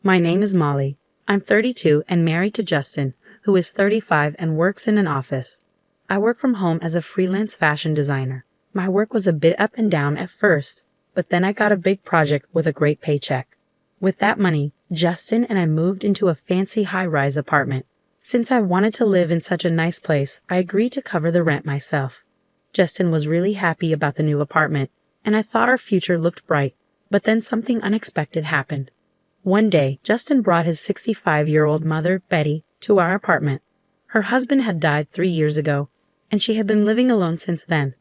My name is Molly. I'm 32 and married to Justin, who is 35 and works in an office. I work from home as a freelance fashion designer. My work was a bit up and down at first, but then I got a big project with a great paycheck. With that money, Justin and I moved into a fancy high-rise apartment. Since I wanted to live in such a nice place, I agreed to cover the rent myself. Justin was really happy about the new apartment, and I thought our future looked bright, but then something unexpected happened. One day, Justin brought his 65-year-old mother, Betty, to our apartment. Her husband had died 3 years ago, and she had been living alone since then.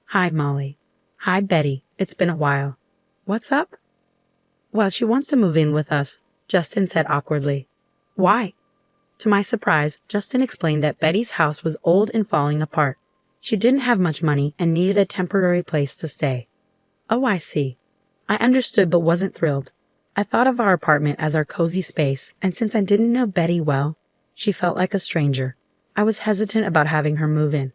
Hi, Molly. Hi, Betty. It's been a while. What's up? Well, she wants to move in with us, Justin said awkwardly. Why? To my surprise, Justin explained that Betty's house was old and falling apart. She didn't have much money and needed a temporary place to stay. Oh, I see. I understood but wasn't thrilled. I thought of our apartment as our cozy space, and since I didn't know Betty well, she felt like a stranger. I was hesitant about having her move in.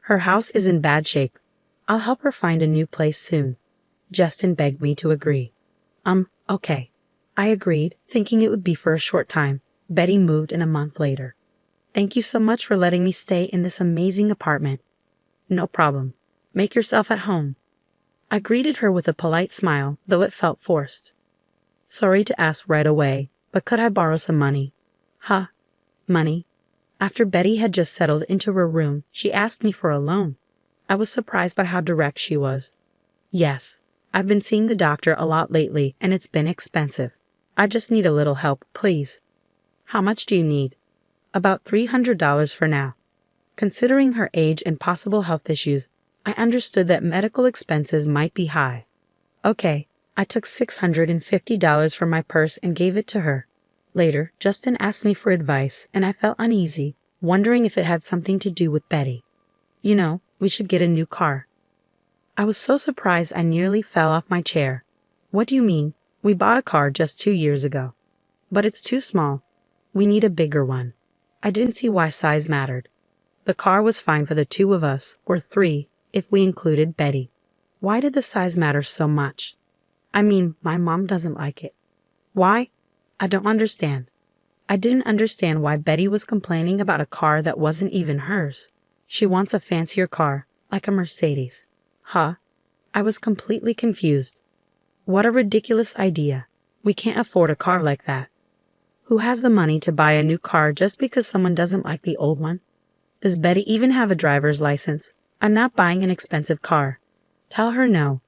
Her house is in bad shape. I'll help her find a new place soon. Justin begged me to agree. Okay. I agreed, thinking it would be for a short time. Betty moved in a month later. Thank you so much for letting me stay in this amazing apartment. No problem. Make yourself at home. I greeted her with a polite smile, though it felt forced. Sorry to ask right away, but could I borrow some money? Huh? Money? After Betty had just settled into her room, she asked me for a loan. I was surprised by how direct she was. Yes, I've been seeing the doctor a lot lately, and it's been expensive. I just need a little help, please. How much do you need? About $300 for now. Considering her age and possible health issues, I understood that medical expenses might be high. Okay, I took $650 from my purse and gave it to her. Later, Justin asked me for advice, and I felt uneasy, wondering if it had something to do with Betty. You know, we should get a new car. I was so surprised I nearly fell off my chair. What do you mean? We bought a car just 2 years ago. But it's too small. We need a bigger one. I didn't see why size mattered. The car was fine for the two of us, or 3, if we included Betty. Why did the size matter so much? I mean, my mom doesn't like it. Why? I don't understand. I didn't understand why Betty was complaining about a car that wasn't even hers. She wants a fancier car, like a Mercedes. Huh? I was completely confused. What a ridiculous idea. We can't afford a car like that. Who has the money to buy a new car just because someone doesn't like the old one? Does Betty even have a driver's license? I'm not buying an expensive car. Tell her no.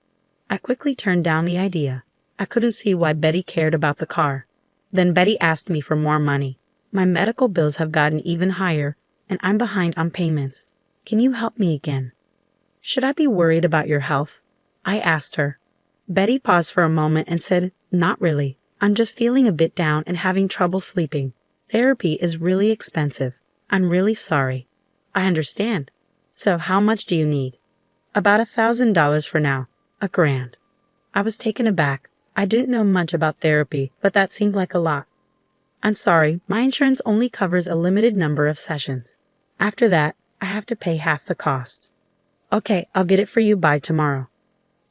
I quickly turned down the idea. I couldn't see why Betty cared about the car. Then Betty asked me for more money. My medical bills have gotten even higher, and I'm behind on payments. Can you help me again? Should I be worried about your health? I asked her. Betty paused for a moment and said, Not really. I'm just feeling a bit down and having trouble sleeping. Therapy is really expensive. I'm really sorry. I understand. So how much do you need? About $1,000 for now. $1,000. I was taken aback. I didn't know much about therapy, but that seemed like a lot. I'm sorry, my insurance only covers a limited number of sessions. After that, I have to pay half the cost. Okay, I'll get it for you by tomorrow.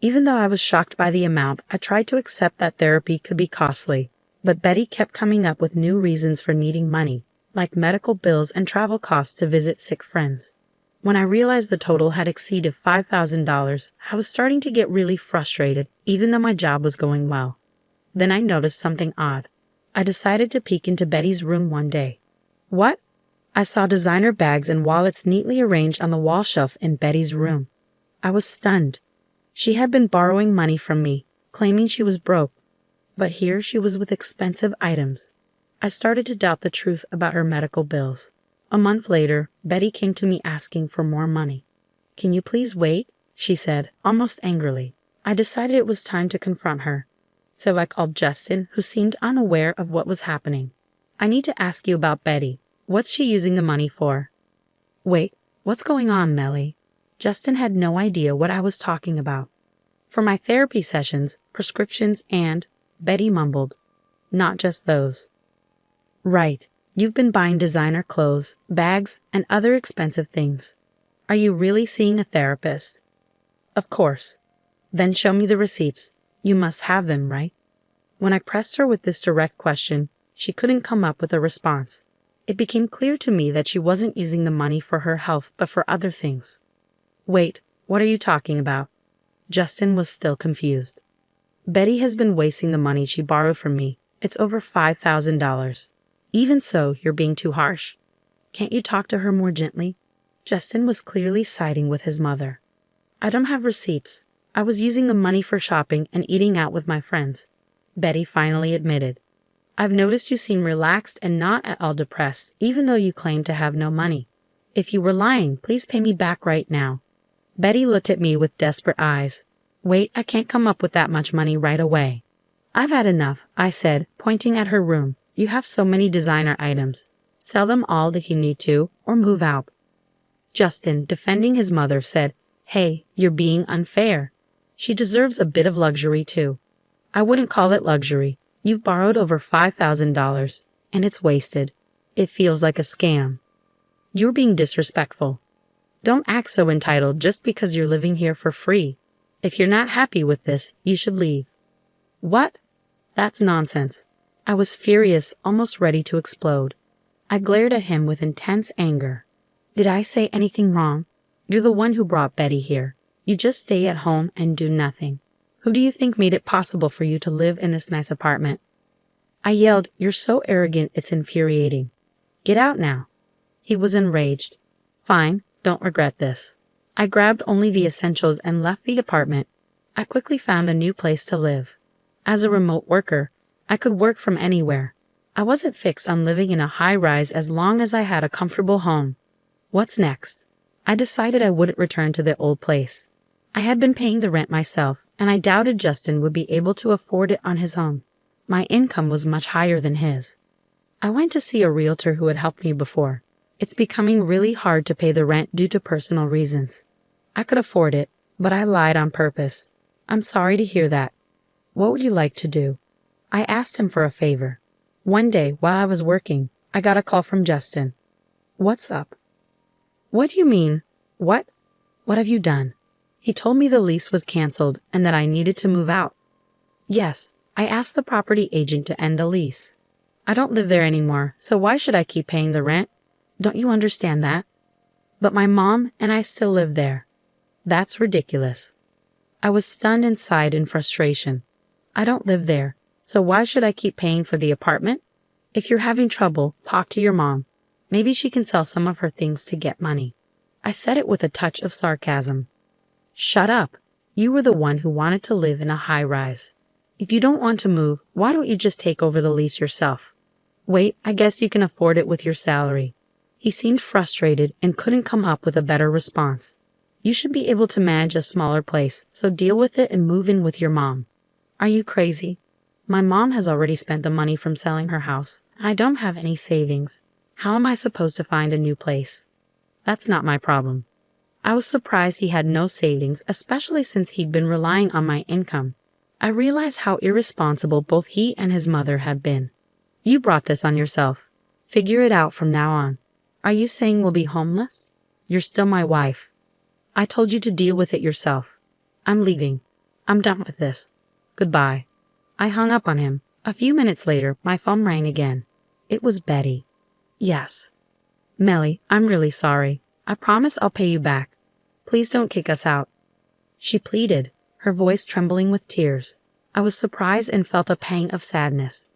Even though I was shocked by the amount, I tried to accept that therapy could be costly, but Betty kept coming up with new reasons for needing money, like medical bills and travel costs to visit sick friends. When I realized the total had exceeded $5,000, I was starting to get really frustrated, even though my job was going well. Then I noticed something odd. I decided to peek into Betty's room one day. What? I saw designer bags and wallets neatly arranged on the wall shelf in Betty's room. I was stunned. She had been borrowing money from me, claiming she was broke. But here she was with expensive items. I started to doubt the truth about her medical bills. A month later, Betty came to me asking for more money. Can you please wait? She said, almost angrily. I decided it was time to confront her. So I called Justin, who seemed unaware of what was happening. I need to ask you about Betty. What's she using the money for? Wait, what's going on, Melly? Justin had no idea what I was talking about. For my therapy sessions, prescriptions, and, Betty mumbled, not just those. Right. You've been buying designer clothes, bags, and other expensive things. Are you really seeing a therapist? Of course. Then show me the receipts. You must have them, right? When I pressed her with this direct question, she couldn't come up with a response. It became clear to me that she wasn't using the money for her health but for other things. Wait, what are you talking about? Justin was still confused. Betty has been wasting the money she borrowed from me. It's over $5,000. Even so, you're being too harsh. Can't you talk to her more gently? Justin was clearly siding with his mother. I don't have receipts. I was using the money for shopping and eating out with my friends, Betty finally admitted. I've noticed you seem relaxed and not at all depressed, even though you claim to have no money. If you were lying, please pay me back right now. Betty looked at me with desperate eyes. Wait, I can't come up with that much money right away. I've had enough, I said, pointing at her room. You have so many designer items. Sell them all if you need to, or move out. Justin, defending his mother, said, Hey, you're being unfair. She deserves a bit of luxury too. I wouldn't call it luxury. You've borrowed over $5,000, and it's wasted. It feels like a scam. You're being disrespectful. Don't act so entitled just because you're living here for free. If you're not happy with this, you should leave. What? That's nonsense. I was furious, almost ready to explode. I glared at him with intense anger. Did I say anything wrong? You're the one who brought Betty here. You just stay at home and do nothing. Who do you think made it possible for you to live in this nice apartment? I yelled, You're so arrogant, it's infuriating. Get out now. He was enraged. Fine, don't regret this. I grabbed only the essentials and left the apartment. I quickly found a new place to live. As a remote worker, I could work from anywhere. I wasn't fixed on living in a high-rise as long as I had a comfortable home. What's next? I decided I wouldn't return to the old place. I had been paying the rent myself, and I doubted Justin would be able to afford it on his own. My income was much higher than his. I went to see a realtor who had helped me before. It's becoming really hard to pay the rent due to personal reasons. I could afford it, but I lied on purpose. I'm sorry to hear that. What would you like to do? I asked him for a favor. One day, while I was working, I got a call from Justin. What's up? What do you mean? What? What have you done? He told me the lease was canceled and that I needed to move out. Yes, I asked the property agent to end the lease. I don't live there anymore, so why should I keep paying the rent? Don't you understand that? But my mom and I still live there. That's ridiculous. I was stunned and sighed in frustration. I don't live there, so why should I keep paying for the apartment? If you're having trouble, talk to your mom. Maybe she can sell some of her things to get money. I said it with a touch of sarcasm. Shut up. You were the one who wanted to live in a high-rise. If you don't want to move, why don't you just take over the lease yourself? Wait, I guess you can afford it with your salary. He seemed frustrated and couldn't come up with a better response. You should be able to manage a smaller place, so deal with it and move in with your mom. Are you crazy? My mom has already spent the money from selling her house, and I don't have any savings. How am I supposed to find a new place? That's not my problem. I was surprised he had no savings, especially since he'd been relying on my income. I realized how irresponsible both he and his mother had been. You brought this on yourself. Figure it out from now on. Are you saying we'll be homeless? You're still my wife. I told you to deal with it yourself. I'm leaving. I'm done with this. Goodbye. I hung up on him. A few minutes later, my phone rang again. It was Betty. Yes. Melly, I'm really sorry. I promise I'll pay you back. Please don't kick us out. She pleaded, her voice trembling with tears. I was surprised and felt a pang of sadness.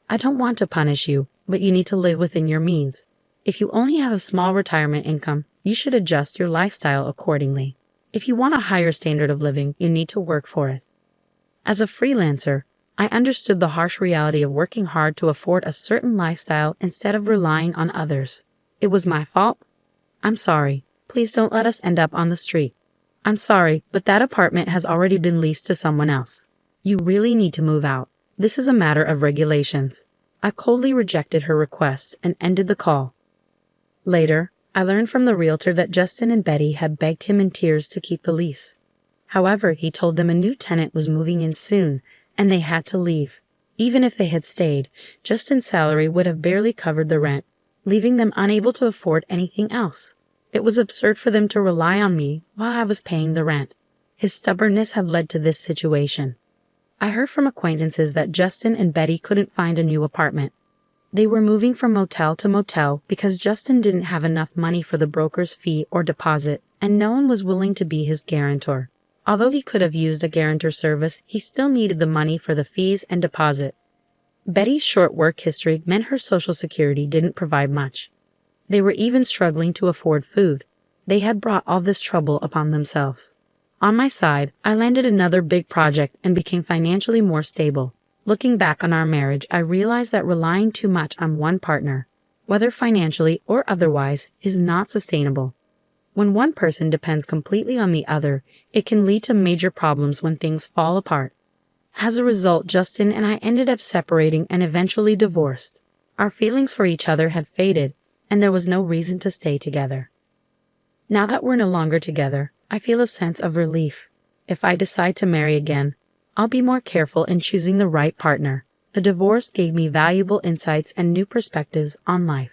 I don't want to punish you, but you need to live within your means. If you only have a small retirement income, you should adjust your lifestyle accordingly. If you want a higher standard of living, you need to work for it. As a freelancer, I understood the harsh reality of working hard to afford a certain lifestyle instead of relying on others. It was my fault. I'm sorry. Please don't let us end up on the street. I'm sorry, but that apartment has already been leased to someone else. You really need to move out. This is a matter of regulations. I coldly rejected her request and ended the call. Later, I learned from the realtor that Justin and Betty had begged him in tears to keep the lease. However, he told them a new tenant was moving in soon, and they had to leave. Even if they had stayed, Justin's salary would have barely covered the rent, leaving them unable to afford anything else. It was absurd for them to rely on me while I was paying the rent. His stubbornness had led to this situation. I heard from acquaintances that Justin and Betty couldn't find a new apartment. They were moving from motel to motel because Justin didn't have enough money for the broker's fee or deposit, and no one was willing to be his guarantor. Although he could have used a guarantor service, he still needed the money for the fees and deposit. Betty's short work history meant her Social Security didn't provide much. They were even struggling to afford food. They had brought all this trouble upon themselves. On my side, I landed another big project and became financially more stable. Looking back on our marriage, I realized that relying too much on one partner, whether financially or otherwise, is not sustainable. When one person depends completely on the other, it can lead to major problems when things fall apart. As a result, Justin and I ended up separating and eventually divorced. Our feelings for each other had faded, and there was no reason to stay together. Now that we're no longer together, I feel a sense of relief. If I decide to marry again, I'll be more careful in choosing the right partner. The divorce gave me valuable insights and new perspectives on life.